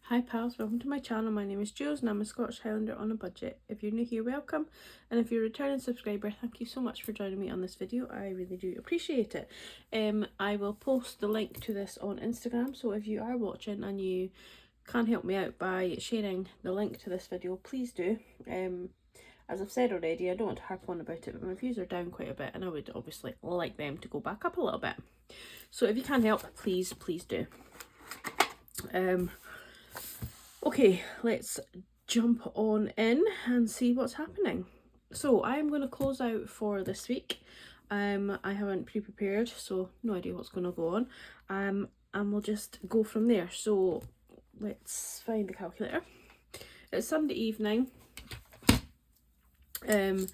Hi pals, welcome to my channel. My name is Julz and I'm a Scottish Highlander on a budget. If you're new here, welcome, and if you're a returning subscriber, thank you so much for joining me on this video. I really do appreciate it. I will post the link to this on Instagram, so if you are watching and you can help me out by sharing the link to this video, please do. As I've said already, I don't want to harp on about it, but my views are down quite a bit and I would obviously like them to go back up a little bit. So if you can help, please do. Okay, let's jump on in and see what's happening. So I'm going to close out for this week. I haven't pre-prepared, so no idea what's going to go on. And we'll just go from there. So let's find the calculator. It's Sunday evening. I'm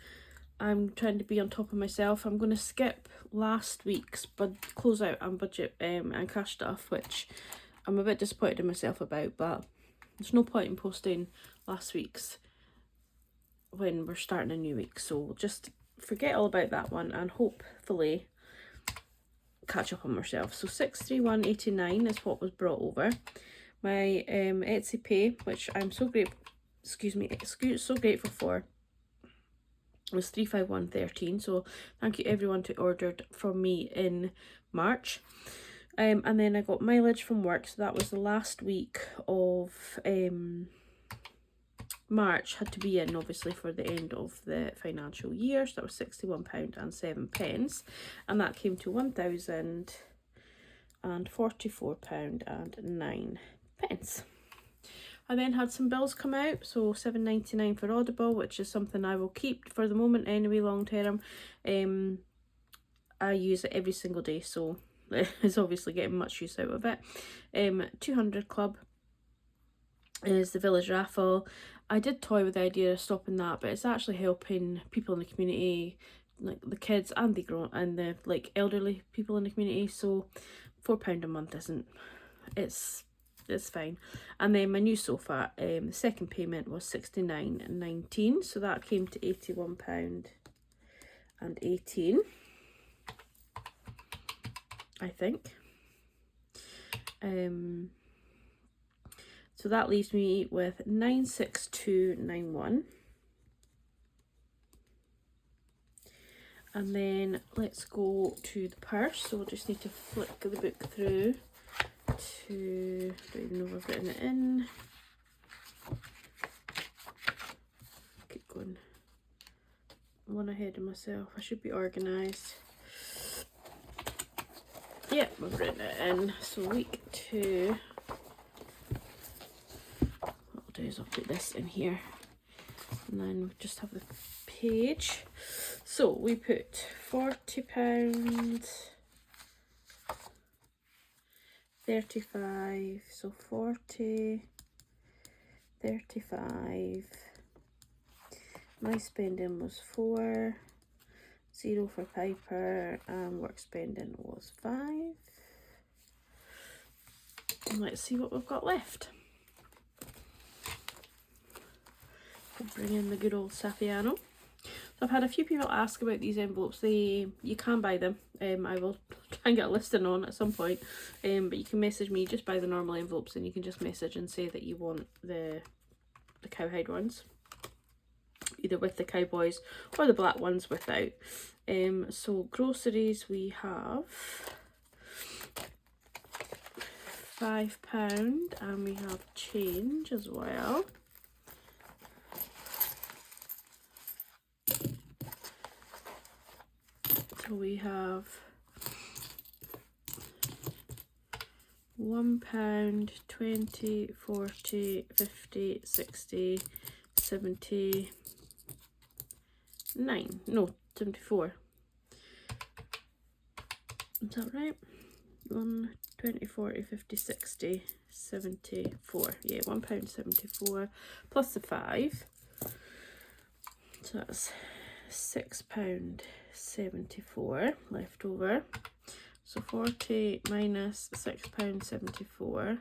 trying to be on top of myself. I'm going to skip last week's close out and budget and cash stuff, which I'm a bit disappointed in myself about, but there's no point in posting last week's when we're starting a new week, so we'll just forget all about that one and hopefully catch up on myself. So 631.89 is what was brought over. My Etsy pay, which I'm so grateful, so grateful for, was 351.13. So thank you everyone who ordered from me in March. And then I got mileage from work, so that was the last week of March, had to be in obviously for the end of the financial year, so that was £61.07, and that came to £1,044.09. I then had some bills come out, so £7.99 for Audible, which is something I will keep for the moment anyway, long term. I use it every single day, so is obviously getting much use out of it. 200 Club is the village raffle. I did toy with the idea of stopping that, but it's actually helping people in the community, like the kids and the like elderly people in the community. So £4 a month isn't, it's fine. And then my new sofa, the second payment was £69.19, so that came to £81.18. I think. So that leaves me with 96291. And then let's go to the purse. So we'll just need to flick the book through to, I don't even know if I've written it in. Keep going one ahead of myself. I should be organised. Yep, I've written it in. So week 2, what I'll do is I'll put this in here and then we'll just have the page. So we put £40, 35, so 40, 35. My spending was 4. 0 for Piper, and work spending was 5. And let's see what we've got left. We'll bring in the good old Saffiano. So I've had a few people ask about these envelopes. You can buy them. I will try and get a listing on at some point. But you can message me, just buy the normal envelopes, and you can just message and say that you want the cowhide ones, either with the cowboys or the black ones without. So groceries, we have £5, and we have change as well. So we have £1, 20, 40, 50, 60, 70, 74. Is that right? 1, 20, 40, 50, 60, 74. Yeah, £1.74 plus the 5. So that's £6.74 left over. So 40 minus £6.74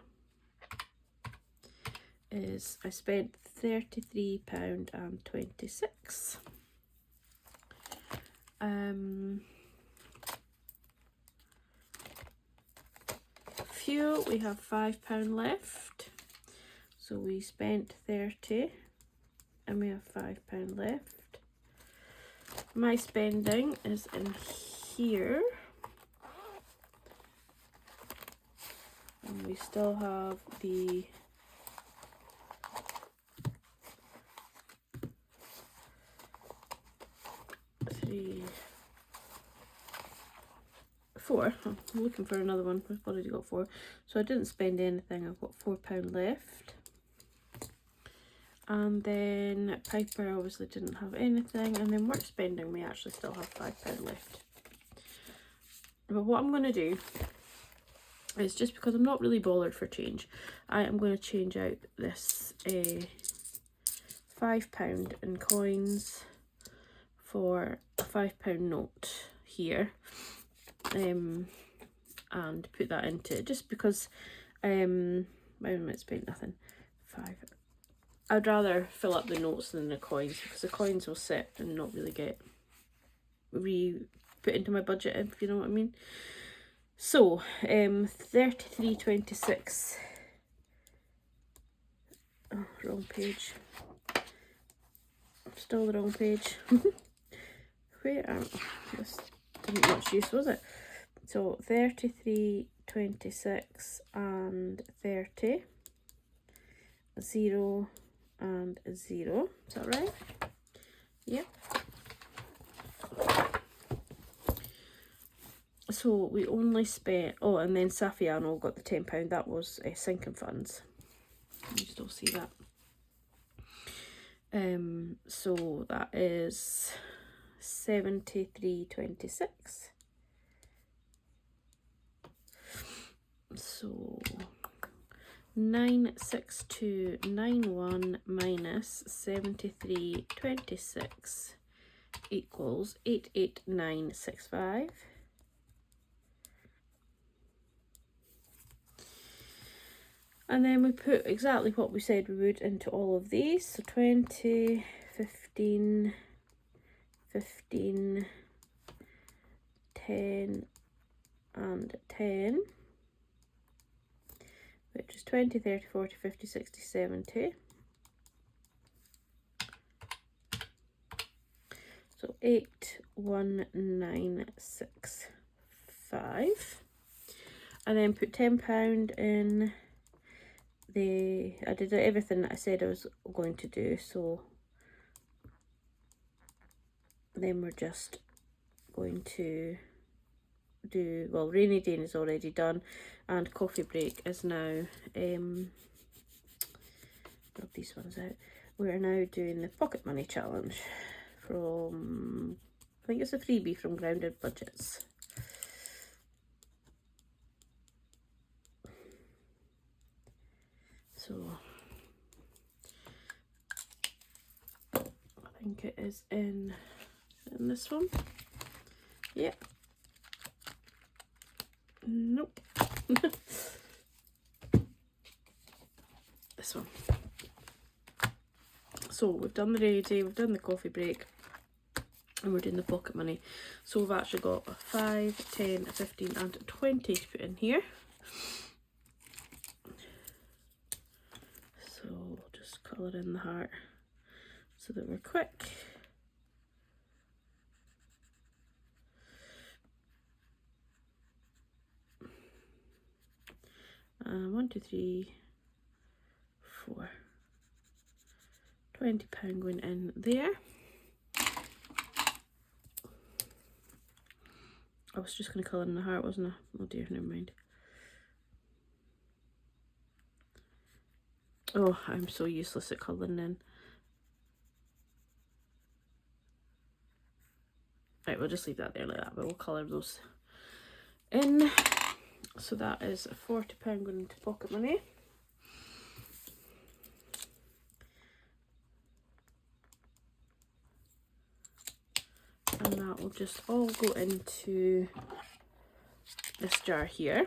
is, I spent £33.26. Fuel, we have £5 left. So we spent 30 and we have £5 left. My spending is in here. And we still have the four. I'm looking for another one. We've already got 4. So I didn't spend anything. I've got £4 left. And then Piper obviously didn't have anything. And then work spending, we actually still have £5 left. But what I'm going to do is, just because I'm not really bothered for change, I am going to change out this £5 in coins for a £5 note here. And put that into, just because I might spend nothing. 5. I'd rather fill up the notes than the coins, because the coins will sit and not really get put into my budget, if you know what I mean. So 33.26. Oh, wrong page. Still the wrong page. Where am I? This didn't much use, was it? So 33.26 and 30, 0 and 0. Is that right? Yep. So we only spent, oh, and then Safiano got the £10. That was sinking funds. You still see that. So that is 73.26. So 96291 minus 73.26 equals 88965. And then we put exactly what we said we would into all of these. So 20, 15, 15, 10, and 10. Which is 20, 30, 40, 50, 60, 70. So 81965. And then put £10 in the, I did everything that I said I was going to do, so then we're just going to do, well, rainy day is already done, and coffee break is now rub these ones out. We're now doing the pocket money challenge from, I think it's a freebie from Grounded Budgets. So I think it is in this one. Yep. Nope. This one. So we've done the rainy day, we've done the coffee break, and we're doing the pocket money. So we've actually got 5, 10, 15 and 20 to put in here. So we'll just colour in the heart so that we're quick. One, two, three, 4. £20 going in there. I was just going to colour in the heart, wasn't I? Oh dear, never mind. Oh, I'm so useless at colouring in. Right, we'll just leave that there like that, but we'll colour those in. So that is £40 going into pocket money. And that will just all go into this jar here.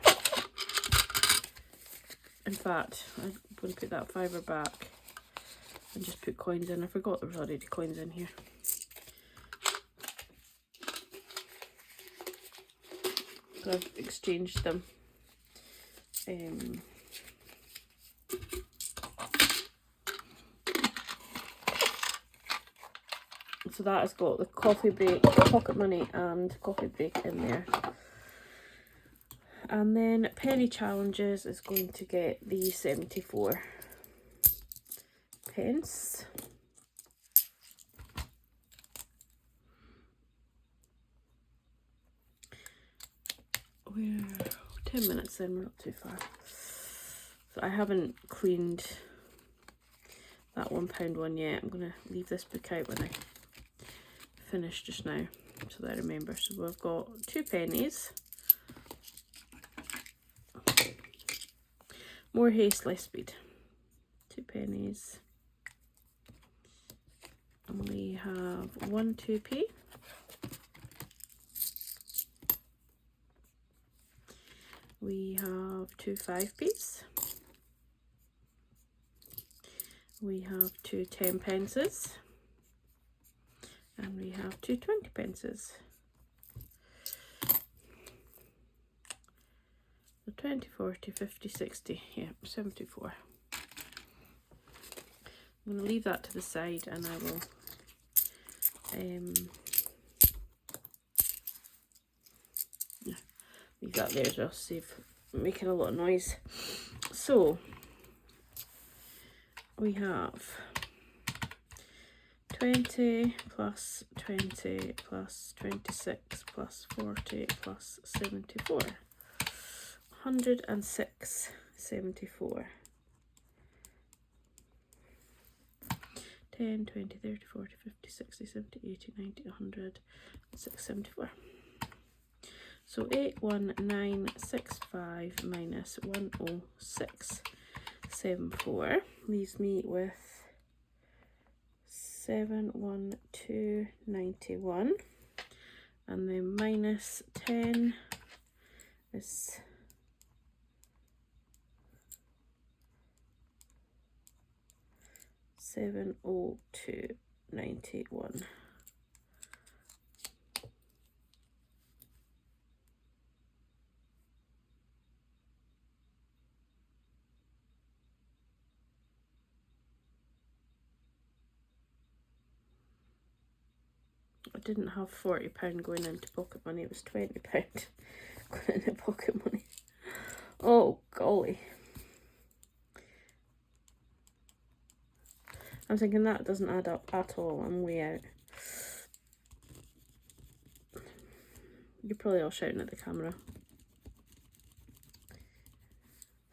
In fact, I'm going to put that fiver back and just put coins in. I forgot there was already coins in here. So I've exchanged them. So that has got the coffee break, pocket money and coffee break in there. And then penny challenges is going to get the 74 pence. We're 10 minutes in, we're not too far. So I haven't cleaned that £1 one yet. I'm going to leave this book out when I finish just now so that I remember. So we've got 2 pennies. More haste, less speed. 2 pennies. And we have 1 2p. We have 2 5p's. We have 2 10 pences. And we have 2 20 pences. So 20, 40, 50, 60, yeah, 74. I'm going to leave that to the side and I will yeah, leave that there as well, save making a lot of noise. So we have 20 plus 20 plus 26 plus 40 plus 74. 106, 74. 10, 20, 30, 40, 50, 60, 70, 80, 90, 100, 674. So 81965 minus 10674 leaves me with 71291, and then minus 10 is 70291. I didn't have £40 going into pocket money, it was £20 going into pocket money. Oh golly. I'm thinking that doesn't add up at all. I'm way out. You're probably all shouting at the camera.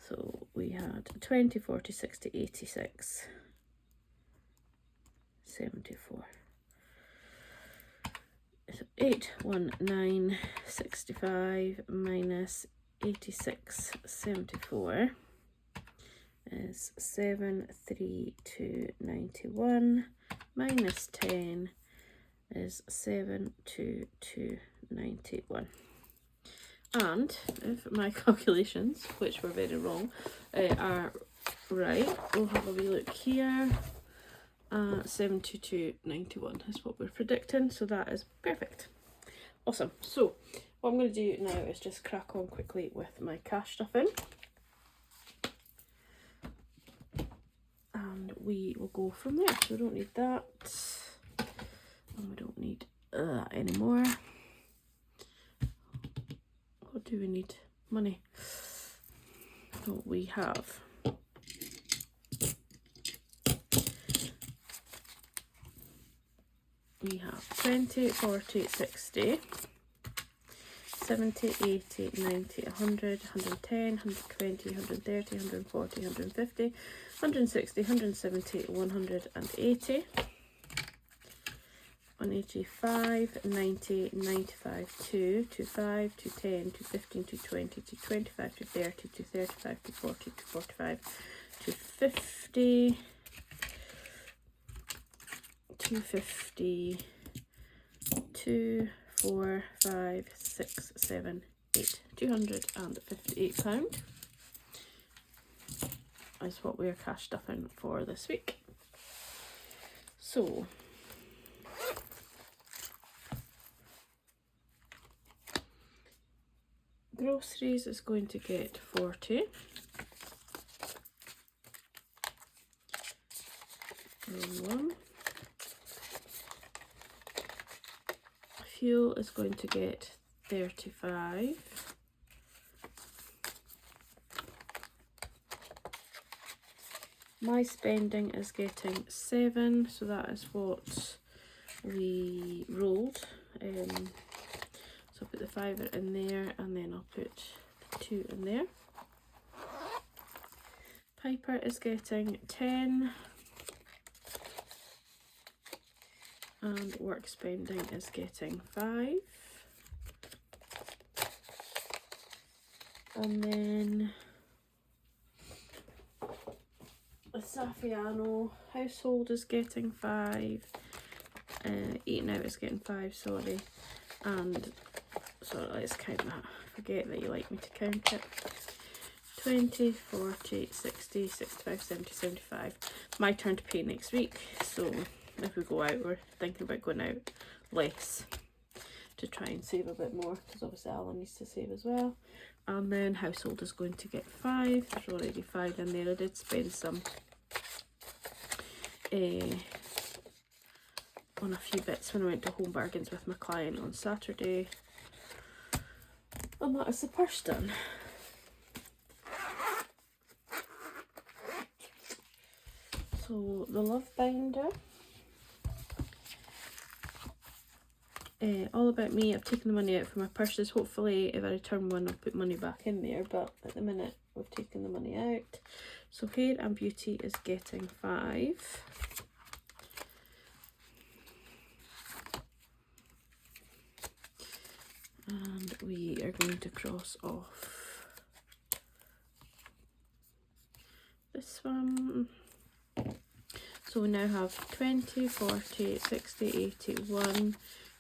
So we had 20, 40, 60, 86, 74. So 81965 minus 8674 is 73291, minus 10 is 72291. And if my calculations, which were very wrong, are right, we'll have a wee look here. 72291 is what we're predicting, so that is perfect. Awesome. So what I'm going to do now is just crack on quickly with my cash stuffing. And we will go from there. So we don't need that. And we don't need that anymore. What do we need? Money. So we have we have 20, 40, 60, 70, 80, 90, 100, 110, 120, 130, 140, 150, 160, 170, 180, 185, 90, 95, 2, 25, 210, 215, 220, 225, 230, 235, 240, 245, 250, 250, 2, 4, 5, 6, 7, 8, £258 is what we are cash stuffing for this week. So groceries is going to get 40. Wrong one. fuel is going to get 35. My spending is getting 7, so that is what we rolled. So I'll put the 5 in there, and then I'll put the 2 in there. Piper is getting 10. And work spending is getting 5. And then the Saffiano household is getting 5. Eating out is getting 5, sorry. And so let's count that. Forget that you like me to count it. 20, 40, 60, 65, 70, 75. My turn to pay next week, so if we go out, we're thinking about going out less to try and save a bit more, because obviously Alan needs to save as well. And then household is going to get 5. There's already 5 in there. I did spend some on a few bits when I went to Home Bargains with my client on Saturday. And that is the purse done. So the love binder. All about me. I've taken the money out for my purses. Hopefully if I return one I'll put money back in there, but at the minute we've taken the money out. So hair and beauty is getting 5. And we are going to cross off this one. So we now have 20, 40, 60, 80, 1,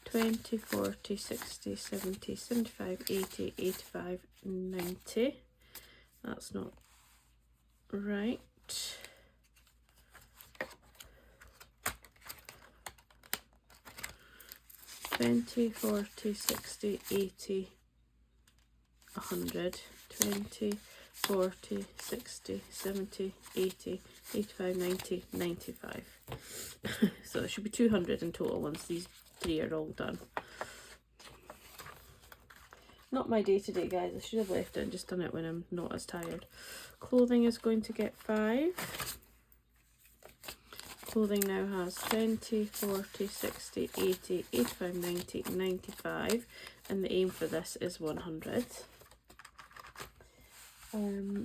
20, 40, 60, 70, 75, 80, 85, 90. That's not right. 20, 40, 60, 80, 100, 20, 40, 60, 70, 80, 85, 90, 95. So there should be 200 in total once these 3 are all done. Not my day-to-day, guys. I should have left it and just done it when I'm not as tired. Clothing is going to get 5. Clothing now has 20, 40, 60, 80, 85, 90, 95. And the aim for this is 100.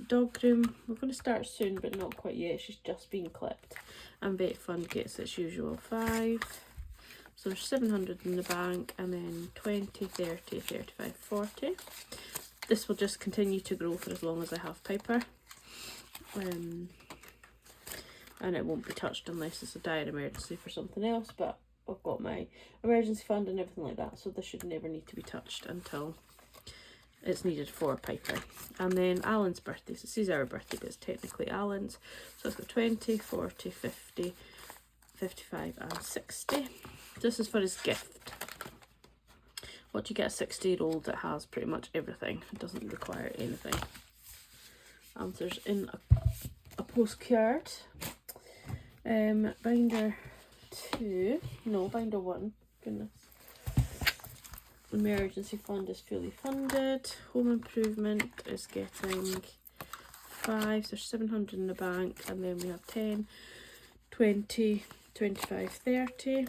Dog groom, we're going to start soon, but not quite yet. She's just been clipped. And vet fund gets its usual 5. So there's 700 in the bank, and then 20, 30, 35, 40. This will just continue to grow for as long as I have Piper. And it won't be touched unless it's a dire emergency for something else, but I've got my emergency fund and everything like that, so this should never need to be touched until it's needed for Piper. And then Alan's birthday, so this is our birthday, but it's technically Alan's. So it's got 20, 40, 50, 55 and 60. This is for his gift. What do you get a 60-year-old that has pretty much everything? It doesn't require anything. Answers in a postcard. Binder 2, no, binder 1, goodness. Emergency fund is fully funded. Home improvement is getting 5, so there's 700 in the bank, and then we have 10, 20, 25, 30.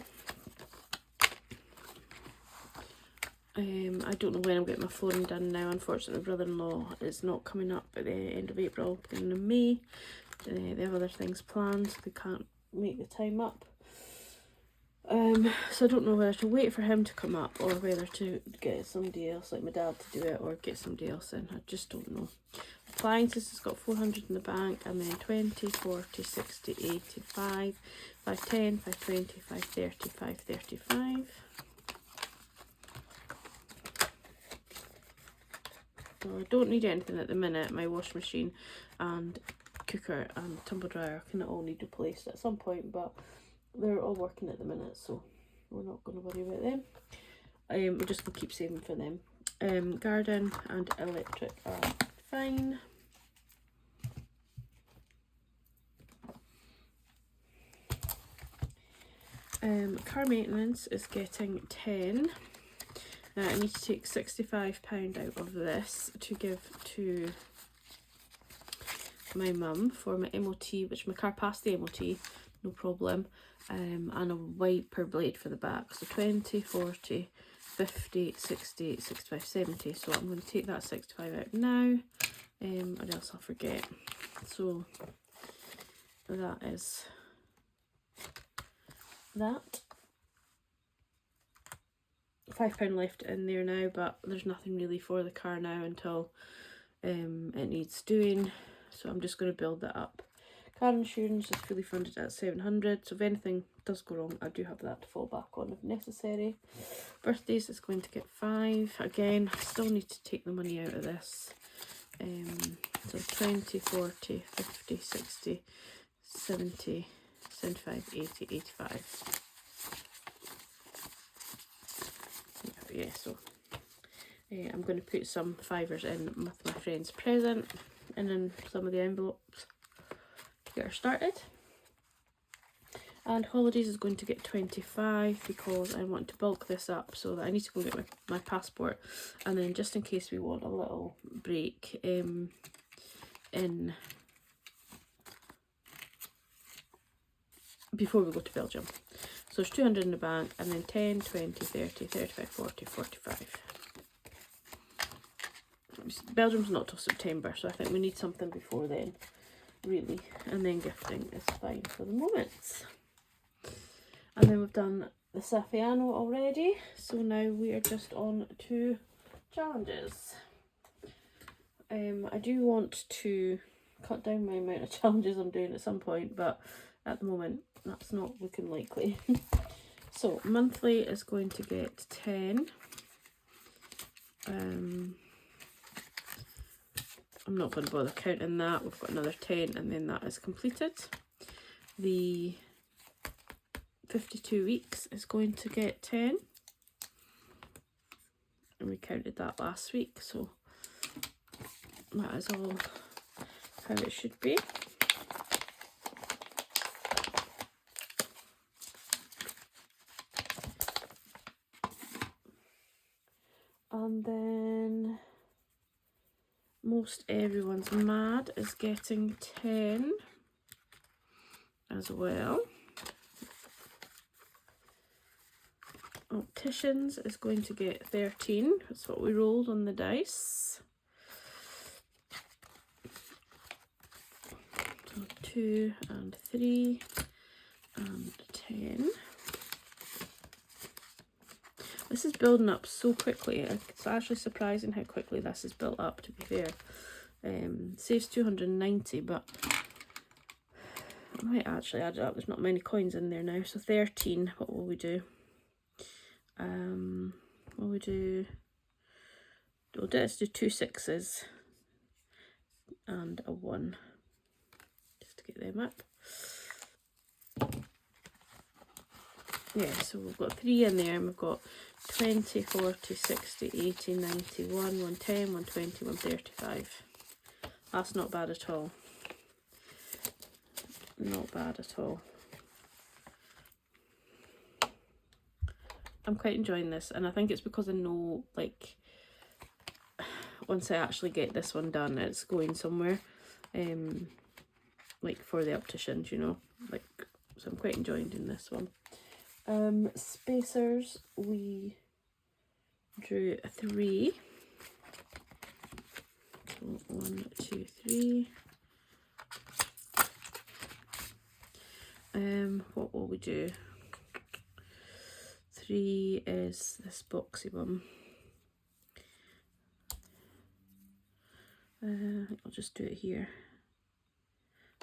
I don't know when I'm getting my flooring done now. Unfortunately, my brother-in-law is not coming up at the end of April, beginning of May. They have other things planned, so they can't make the time up. So I don't know whether to wait for him to come up or whether to get somebody else, like my dad, to do it, or get somebody else in. I just don't know. Appliances has got 400 in the bank, and then 20, 40, 60, 85, 510, 520, 530, 535. So I don't need anything at the minute. My washing machine and cooker and tumble dryer can all need replaced at some point, but they're all working at the minute, so we're not going to worry about them. We're just going to keep saving for them. Garden and electric are fine. Car maintenance is getting 10. Now I need to take £65 out of this to give to my mum for my MOT, which my car passed the MOT, no problem, and a wiper blade for the back. So 20, 40, 50, 60, 65, 70. So I'm going to take that 65 out now, or else I'll forget. So that is that. £5 left in there now, but there's nothing really for the car now until it needs doing. So I'm just going to build that up. Car insurance is fully funded at 700, so if anything does go wrong, I do have that to fall back on if necessary. Birthdays is going to get 5. Again, I still need to take the money out of this. So 20, 40, 50, 60, 70, 75, 80, 85. Yeah, so I'm going to put some fivers in with my friend's present and in some of the envelopes to get her started. And holidays is going to get 25 because I want to bulk this up so that I need to go get my passport, and then just in case we want a little break in before we go to Belgium. So there's 200 in the bank, and then 10, 20, 30, 35, 40, 45. Belgium's not till September, so I think we need something before then, really. And then gifting is fine for the moment. And then we've done the Saffiano already, so now we are just on to challenges. I do want to cut down my amount of challenges I'm doing at some point, but at the moment that's not looking likely. So monthly is going to get 10. I'm not going to bother counting that. We've got another 10 and then that is completed. The 52 weeks is going to get 10. And we counted that last week, so that is all how it should be. And then most everyone's mad is getting 10 as well. Opticians is going to get 13. That's what we rolled on the dice. So 2 and 3 and 10. This is building up so quickly. It's actually surprising how quickly this is built up, to be fair. Saves 290, but I might actually add it up. There's not many coins in there now. So 13, what will we do? We'll do 2 6s and a 1, just to get them up. Yeah, so we've got 3 in there, and we've got 20, 40, 60, 80, 91, 110, 120, 135. That's not bad at all. Not bad at all. I'm quite enjoying this, and I think it's because I know, like, once I actually get this one done, it's going somewhere, like for the opticians, you know, like, so I'm quite enjoying doing this one. Spacers, we drew 3. So 1, 2, 3. What will we do? 3 is this boxy one. I'll just do it here.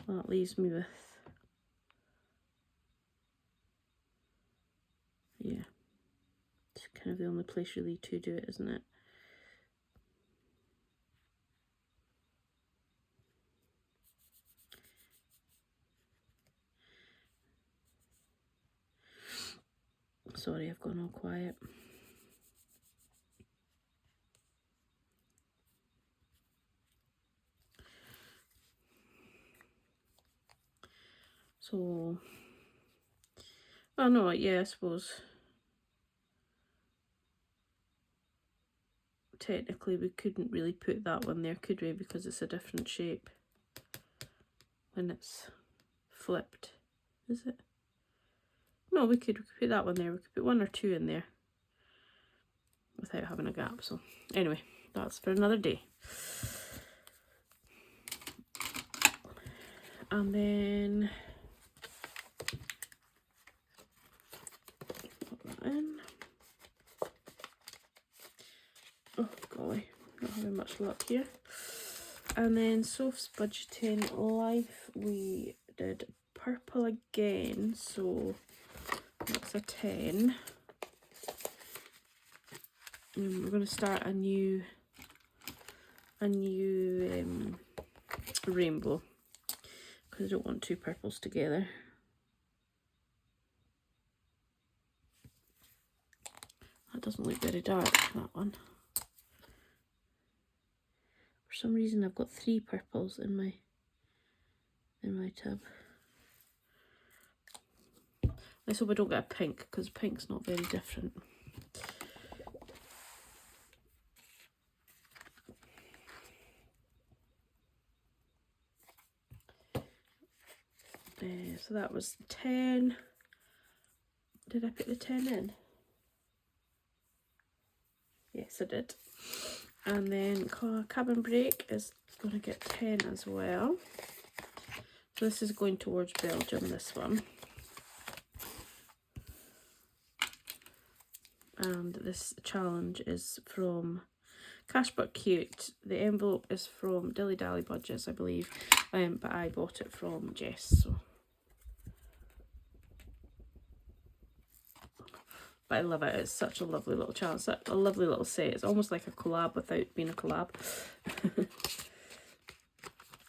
Well, that leaves me with, yeah, it's kind of the only place really to do it, isn't it? Sorry, I've gone all quiet. So, oh no, yeah, I suppose. technically we couldn't really put that one there, could we? Because it's a different shape when it's flipped, is it? No, we could put that one there. We could put 1 or 2 in there without having a gap. So anyway, that's for another day. And then put that in. Oh golly, not having much luck here. And then Soph's Budgeting Life, we did purple again, so that's a 10. And we're going to start a new rainbow, because I don't want 2 purples together. That doesn't look very dark, that one. For some reason I've got 3 purples in my tub. Let's hope I don't get a pink, because pink's not very different. So that was 10. Did I put the 10 in? Yes, I did. And then Cabin Break is going to get 10 as well. So this is going towards Belgium, this one. And this challenge is from Cash But Cute. The envelope is from Dilly Dally Budgets, I believe, but I bought it from Jess. So. But I love it. It's such a lovely little challenge. Such a lovely little set. It's almost like a collab without being a collab.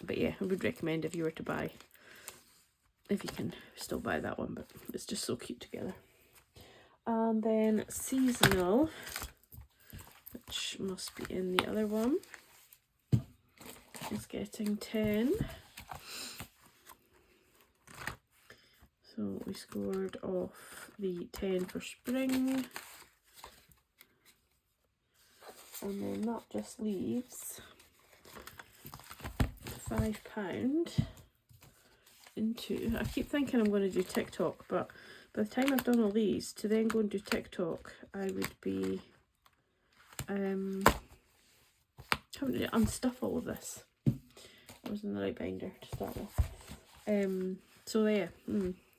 But yeah, I would recommend if you were to buy, if you can still buy that one, but it's just so cute together. And then Seasonal, which must be in the other one, is getting 10. So we scored off the 10 for spring. And then that just leaves £5 into, I keep thinking I'm going to do TikTok, but by the time I've done all these, to then go and do TikTok, I would be having to unstuff all of this. I was in the right binder to start with. So yeah,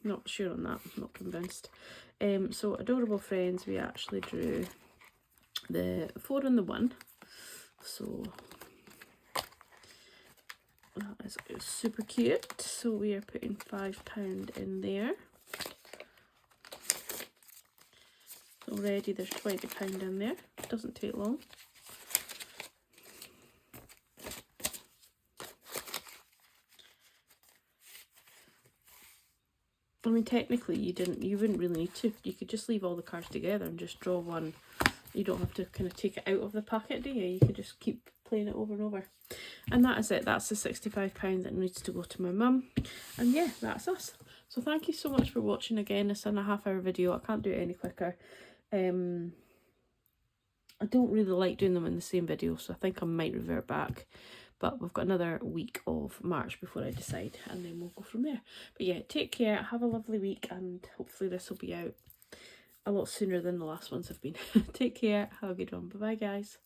not sure on that, not convinced. So Adorable Friends, we actually drew the 4 and the 1. So that is super cute. So we are putting £5 in there. Already there's £20 in there. Doesn't take long. I mean, technically you wouldn't really need to. You could just leave all the cards together and just draw one. You don't have to kind of take it out of the packet, do you? You could just keep playing it over and over. And that is it. That's the £65 that needs to go to my mum. And yeah, that's us. So thank you so much for watching again. It's in a half-hour video. I can't do it any quicker. I don't really like doing them in the same video, so I think I might revert back. But we've got another week of March before I decide, and then we'll go from there. But yeah, take care, have a lovely week, and hopefully this will be out a lot sooner than the last ones have been. Take care, have a good one. Bye bye, guys.